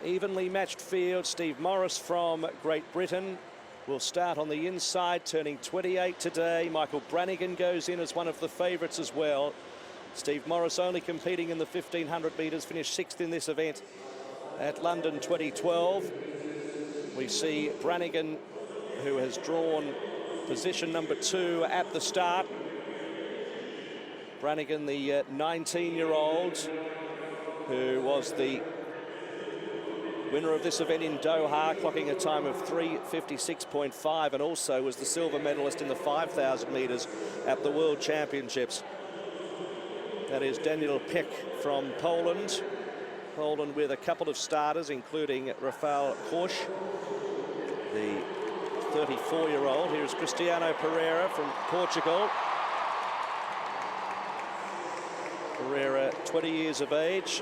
evenly matched field. Steve Morris from Great Britain will start on the inside, turning 28 today. Michael Brannigan goes in as one of the favourites as well. Steve Morris only competing in the 1500 metres, finished 6th in this event at London 2012. We see Brannigan, who has drawn position number 2 at the start. Brannigan, the 19-year-old, who was the winner of this event in Doha, clocking a time of 3:56.5, and also was the silver medalist in the 5,000 metres at the World Championships. That is Daniel PEK from Poland. Poland with a couple of starters, including Rafal KORC, the 34-year-old. Here is Cristiano Pereira from Portugal. Pereira, 20 years of age,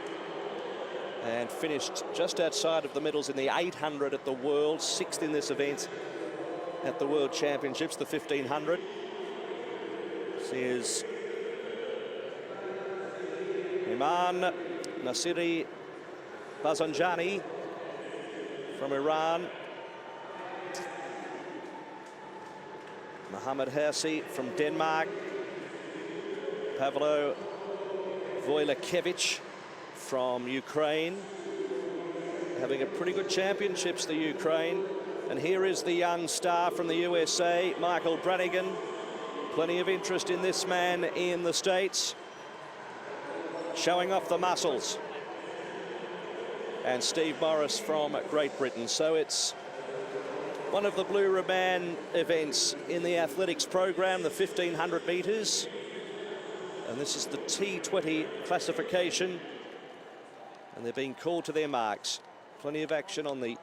and finished just outside of the medals in the 800 at the World, 6th in this event at the World Championships, the 1500. This is Peyman, NASIRI, BAZANJANI from Iran. Mohamed HERSI from Denmark. Pavlo VOLUIKEVYCH from Ukraine. Having a pretty good championships, the Ukraine. And here is the young star from the USA, Michael Brannigan. Plenty of interest in this man in the States, showing off the muscles. And Steve Morris from Great Britain. So it's one of the Blue Ribbon events in the athletics program, the 1500 metres. And this is the T20 classification. And they're being called to their marks. Plenty of action on the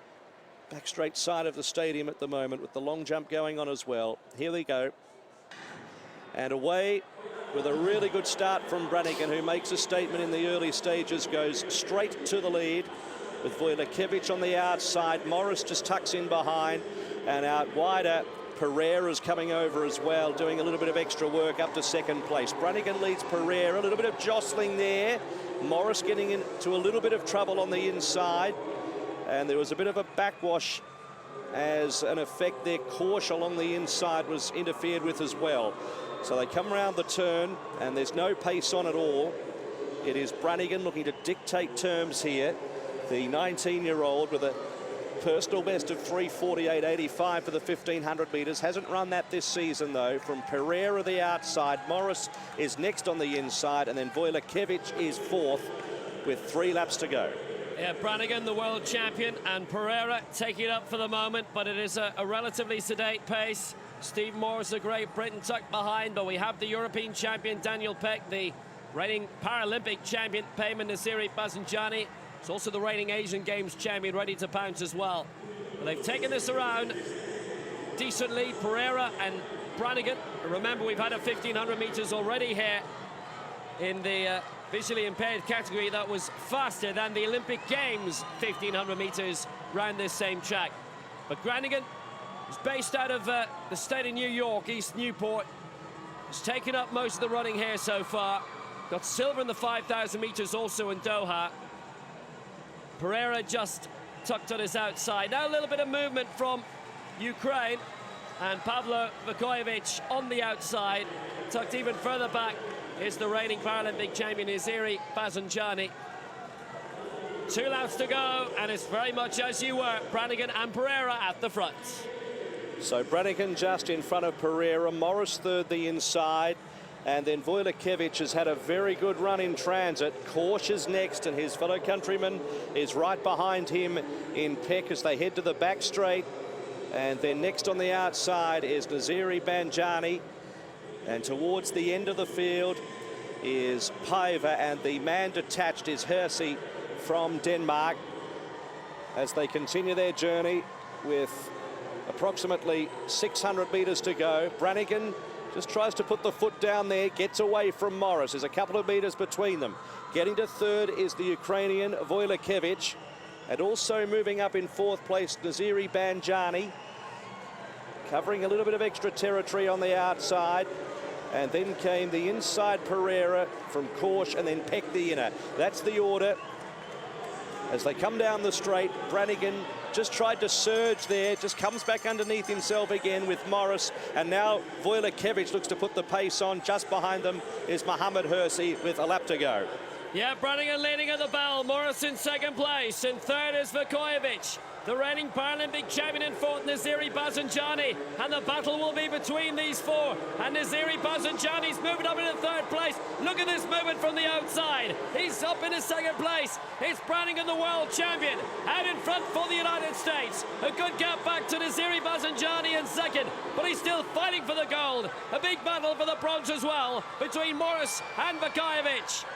back straight side of the stadium at the moment, with the long jump going on as well. Here they go. And away with a really good start from Brannigan, who makes a statement in the early stages, goes straight to the lead with VOLUIKEVYCH on the outside. Morris just tucks in behind, and out wider, Pereira's coming over as well, doing a little bit of extra work up to second place. Brannigan leads Pereira, a little bit of jostling there. Morris getting into a little bit of trouble on the inside, and there was a bit of a backwash as an effect there. KORC along the inside was interfered with as well. So they come around the turn, and there's no pace on at all. It is Brannigan looking to dictate terms here. The 19-year-old with a personal best of 3:48.85 for the 1500 metres. Hasn't run that this season, though. From Pereira the outside, Morris is next on the inside, and then VOLUIKEVYCH is 4th with 3 laps to go. Yeah, Brannigan, the world champion, and Pereira taking it up for the moment, but it is a relatively sedate pace. Steve Morris of Great Britain tucked behind, but we have the European champion Daniel PEK, the reigning Paralympic champion Peyman, NASIRI, BAZANJANI. It's also the reigning Asian Games champion, ready to pounce as well. But they've taken this around decently, Pereira and Brannigan. Remember, we've had a 1500 metres already here in the visually impaired category that was faster than the Olympic Games 1500 metres round this same track. But Brannigan is based out of the state of New York, East Newport. He's taken up most of the running here so far. Got silver in the 5,000 metres also in Doha. Pereira just tucked on his outside. Now a little bit of movement from Ukraine, and Pavlo VOLUIKEVYCH on the outside, tucked even further back is the reigning Paralympic champion NASIRI, BAZANJANI. 2 laps to go, and it's very much as you were, Brannigan and Pereira at the front. So Brannigan just in front of Pereira, Morris third the inside, and then VOLUIKEVYCH has had a very good run in transit. KORC is next, and his fellow countryman is right behind him in PEK as they head to the back straight. And then next on the outside is NASIRI BAZANJANI, and towards the end of the field is PAIVA, and the man detached is HERSI from Denmark as they continue their journey with approximately 600 metres to go. Brannigan just tries to put the foot down there, gets away from Morris. There's a couple of metres between them. Getting to third is the Ukrainian VOLUIKEVYCH, and also moving up in 4th place, NASIRI BAZANJANI, covering a little bit of extra territory on the outside. And then came the inside Pereira from KORC, and then PEK the inner. That's the order. As they come down the straight, Brannigan just tried to surge there, just comes back underneath himself again with Morris, and now VOLUIKEVYCH looks to put the pace on. Just behind them is Mohamed HERSI with a lap to go. Yeah, Brannigan leading at the bell. Morris in second place. In third is VOLUIKEVYCH. The reigning Paralympic champion in fourth, NASIRI BAZANJANI. And the battle will be between these four. And NASIRI BAZANJANI's moving up into third place. Look at this movement from the outside. He's up into second place. It's Brannigan, the world champion, out in front for the United States. A good gap back to NASIRI BAZANJANI in second, but he's still fighting for the gold. A big battle for the bronze as well between Morris and VOLUIKEVYCH.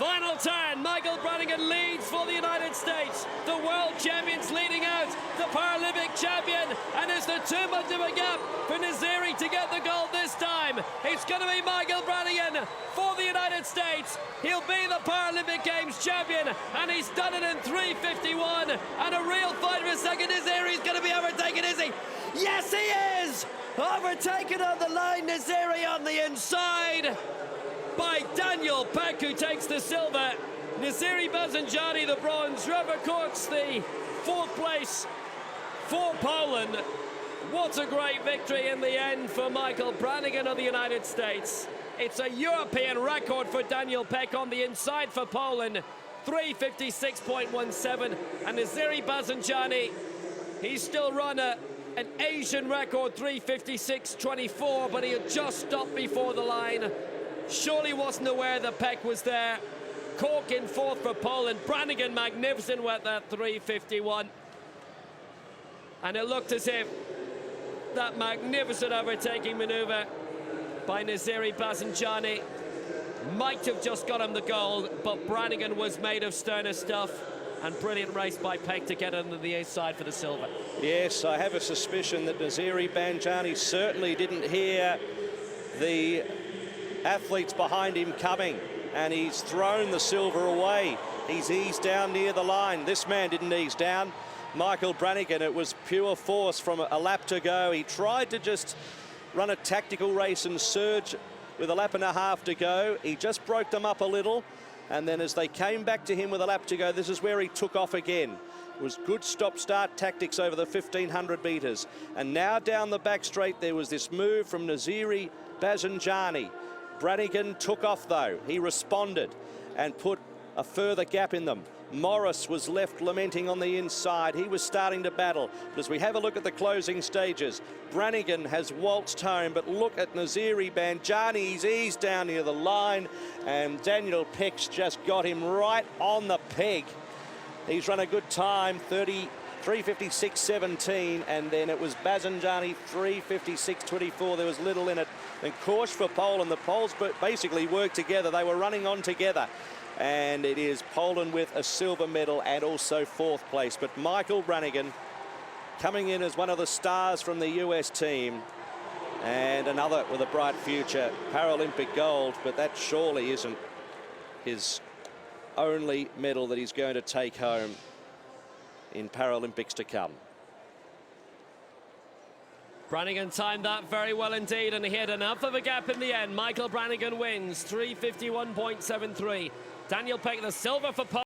Final turn, Michael Brannigan leads for the United States. The world champions leading out, the Paralympic champion, and is there too much of a gap for NASIRI to get the gold this time? It's going to be Michael Brannigan for the United States. He'll be the Paralympic Games champion, and he's done it in 3:51. And a real fight for second. NASIRI's going to be overtaken, is he? Yes, he is! Overtaken on the line, NASIRI on the inside by Daniel PEK, who takes the silver. NASIRI BAZANJANI the bronze. Rafal the fourth place for Poland. What a great victory in the end for Michael Brannigan of the United States. It's a European record for Daniel PEK on the inside for Poland. 3:56.17. And NASIRI BAZANJANI, he's still run an Asian record, 3:56.24, but he had just stopped before the line. Surely wasn't aware that PEK was there. KORC in fourth for Poland. Brannigan magnificent with that 3:51. And it looked as if that magnificent overtaking maneuver by NASIRI BAZANJANI might have just got him the gold, but Brannigan was made of sterner stuff. And brilliant race by PEK to get under the inside for the silver. Yes, I have a suspicion that NASIRI BAZANJANI certainly didn't hear the athletes behind him coming, and he's thrown the silver away. He's eased down near the line. This man didn't ease down. Michael Brannigan, it was pure force from a lap to go. He tried to just run a tactical race and surge with a lap and a half to go. He just broke them up a little, and then as they came back to him with a lap to go, this is where he took off again. It was good stop-start tactics over the 1,500 metres. And now down the back straight, there was this move from NASIRI BAZANJANI. Brannigan took off though. He responded and put a further gap in them. Morris was left lamenting on the inside. He was starting to battle. But as we have a look at the closing stages, Brannigan has waltzed home, but look at NASIRI BAZANJANI. He's eased down near the line, and Daniel PEK's just got him right on the peg. He's run a good time, 3:56.17, and then it was BAZANJANI 3:56.24. There was little in it. And KORC for Poland. The Poles basically worked together. They were running on together. And it is Poland with a silver medal and also fourth place. But Michael Brannigan coming in as one of the stars from the US team. And another with a bright future, Paralympic gold. But that surely isn't his only medal that he's going to take home in Paralympics to come. Brannigan timed that very well indeed, and he had enough of a gap in the end. Michael Brannigan wins, 3:51.73. Daniel PEK the silver for Poland.